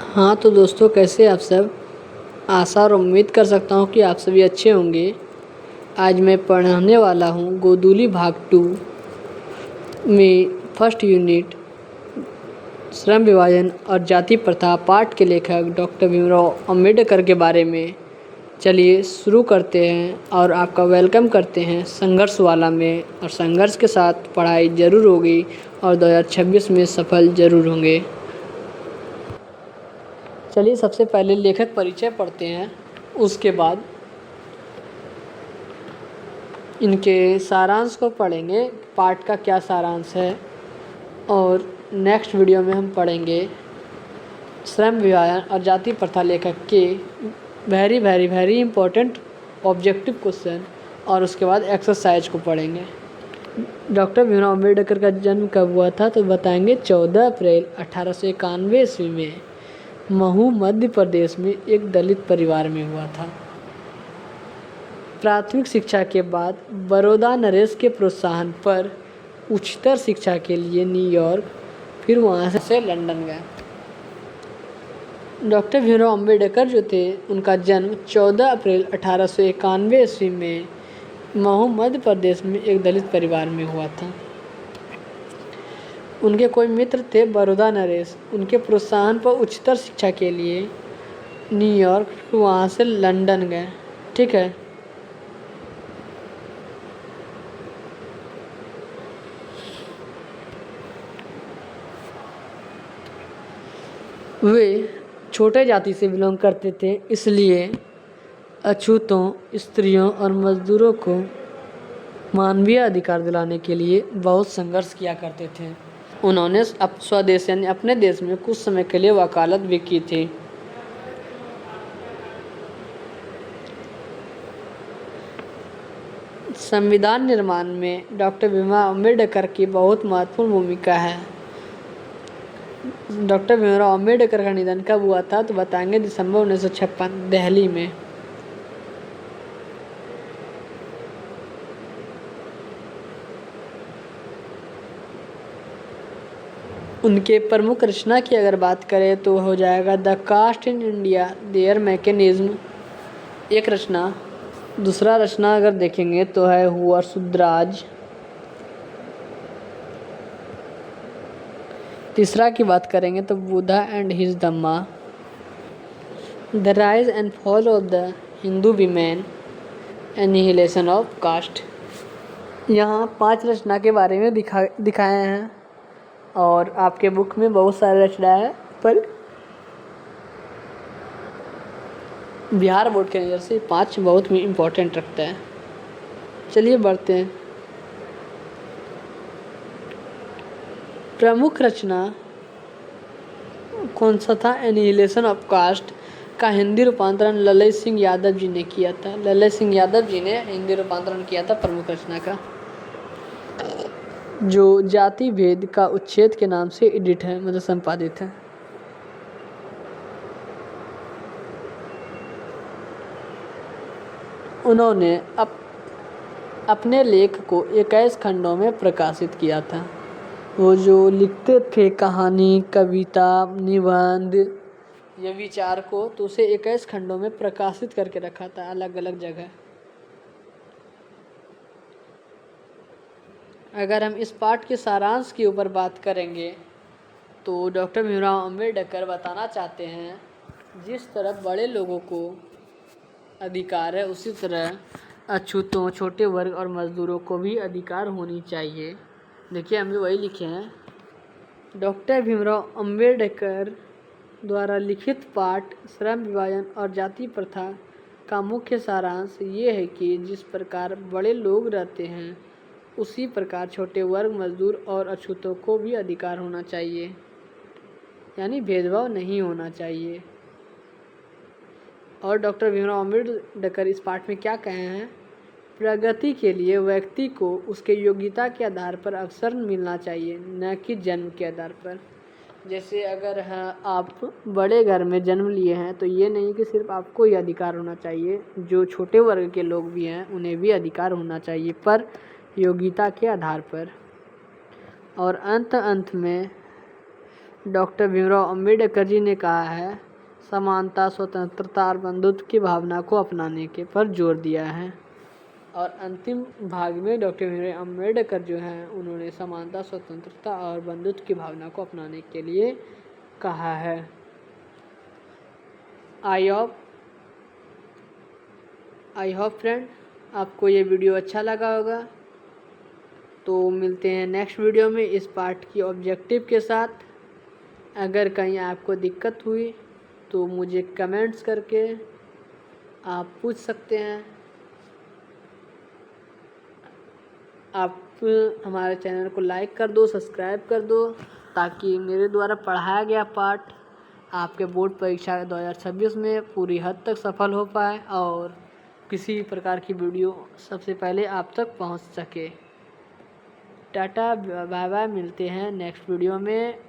हाँ तो दोस्तों, कैसे आप सब। आशा और उम्मीद कर सकता हूँ कि आप सभी अच्छे होंगे। आज मैं पढ़ाने वाला हूँ गोदूली भाग 2 में फर्स्ट यूनिट श्रम विभाजन और जाति प्रथा पाठ के लेखक डॉक्टर भीमराव अंबेडकर के बारे में। चलिए शुरू करते हैं और आपका वेलकम करते हैं संघर्ष वाला में। और संघर्ष के साथ पढ़ाई ज़रूर होगी और 2026 में सफल ज़रूर होंगे। चलिए सबसे पहले लेखक परिचय पढ़ते हैं, उसके बाद इनके सारांश को पढ़ेंगे, पाठ का क्या सारांश है। और नेक्स्ट वीडियो में हम पढ़ेंगे श्रम विभाजन और जाति प्रथा लेखक के very very very important objective question, और उसके बाद एक्सरसाइज को पढ़ेंगे। डॉक्टर भीमराव अम्बेडकर का जन्म कब हुआ था तो बताएंगे 14 अप्रैल 1891 ईस्वी में महू मध्य प्रदेश में एक दलित परिवार में हुआ था। प्राथमिक शिक्षा के बाद बड़ौदा नरेश के प्रोत्साहन पर उच्चतर शिक्षा के लिए न्यूयॉर्क, फिर वहाँ से लंदन गए। डॉक्टर भीमराव अम्बेडकर जो थे, उनका जन्म 14 अप्रैल 1891 ईस्वी में महू मध्य प्रदेश में एक दलित परिवार में हुआ था। उनके कोई मित्र थे बड़ौदा नरेश, उनके प्रोत्साहन पर उच्चतर शिक्षा के लिए न्यूयॉर्क, फिर वहाँ से लंदन गए। ठीक है। वे छोटे जाति से बिलोंग करते थे, इसलिए अछूतों, स्त्रियों और मजदूरों को मानवीय अधिकार दिलाने के लिए बहुत संघर्ष किया करते थे। उन्होंने स्वदेश यानी अपने देश में कुछ समय के लिए वकालत भी की थी। संविधान निर्माण में डॉक्टर भीमराव अम्बेडकर की बहुत महत्वपूर्ण भूमिका है। डॉक्टर भीमराव अम्बेडकर का निधन कब हुआ था तो बताएंगे दिसंबर 1956 दिल्ली में। उनके प्रमुख रचना की अगर बात करें तो हो जाएगा the caste in India their mechanism, एक रचना। दूसरा रचना अगर देखेंगे तो है हुआ सुद्राज। तीसरा की बात करेंगे तो Buddha and his Dhamma, the rise and fall of the Hindu women, annihilation of caste. यहाँ 5 रचना के बारे में दिखाए हैं और आपके बुक में बहुत सारे रचना है, पर बिहार बोर्ड के नज़र से 5 बहुत ही इम्पोर्टेंट रखता है। चलिए बढ़ते हैं। प्रमुख रचना कौन सा था? एनिहिलेशन ऑफ कास्ट का हिंदी रूपांतरण ललय सिंह यादव जी ने किया था। ललय सिंह यादव जी ने हिंदी रूपांतरण किया था प्रमुख रचना का, जो जाति भेद का उच्छेद के नाम से एडिट है, मतलब संपादित है। उन्होंने अपने लेख को 21 खंडों में प्रकाशित किया था। वो जो लिखते थे कहानी, कविता, निबंध, ये विचार को, तो उसे 21 खंडों में प्रकाशित करके रखा था अलग अलग जगह। अगर हम इस पाठ के सारांश के ऊपर बात करेंगे तो डॉक्टर भीमराव अम्बेडकर बताना चाहते हैं जिस तरह बड़े लोगों को अधिकार है, उसी तरह अछूतों, छोटे वर्ग और मजदूरों को भी अधिकार होनी चाहिए। देखिए हम भी वही लिखे हैं। डॉक्टर भीमराव अम्बेडकर द्वारा लिखित पाठ श्रम विभाजन और जाति प्रथा का मुख्य सारांश ये है कि जिस प्रकार बड़े लोग रहते हैं, उसी प्रकार छोटे वर्ग, मजदूर और अछूतों को भी अधिकार होना चाहिए, यानी भेदभाव नहीं होना चाहिए। और डॉक्टर भीमराव अम्बेडकर इस पाठ में क्या कहे हैं? प्रगति के लिए व्यक्ति को उसके योग्यता के आधार पर अवसर मिलना चाहिए, न कि जन्म के आधार पर। जैसे अगर आप बड़े घर में जन्म लिए हैं तो ये नहीं कि सिर्फ आपको ही अधिकार होना चाहिए, जो छोटे वर्ग के लोग भी हैं उन्हें भी अधिकार होना चाहिए, पर योग्यता के आधार पर। और अंत में डॉक्टर भीमराव अंबेडकर जी ने कहा है, समानता, स्वतंत्रता और बंधुत्व की भावना को अपनाने के पर जोर दिया है। और अंतिम भाग में डॉक्टर भीमराव अंबेडकर जो हैं उन्होंने समानता, स्वतंत्रता और बंधुत्व की भावना को अपनाने के लिए कहा है। आई होप फ्रेंड आपको ये वीडियो अच्छा लगा होगा। तो मिलते हैं नेक्स्ट वीडियो में इस पार्ट की ऑब्जेक्टिव के साथ। अगर कहीं आपको दिक्कत हुई तो मुझे कमेंट्स करके आप पूछ सकते हैं। आप हमारे चैनल को लाइक कर दो, सब्सक्राइब कर दो, ताकि मेरे द्वारा पढ़ाया गया पाठ आपके बोर्ड परीक्षा 2026 में पूरी हद तक सफल हो पाए और किसी भी प्रकार की वीडियो सबसे पहले आप तक पहुंच सके। टाटा बाय बाय, मिलते हैं नेक्स्ट वीडियो में।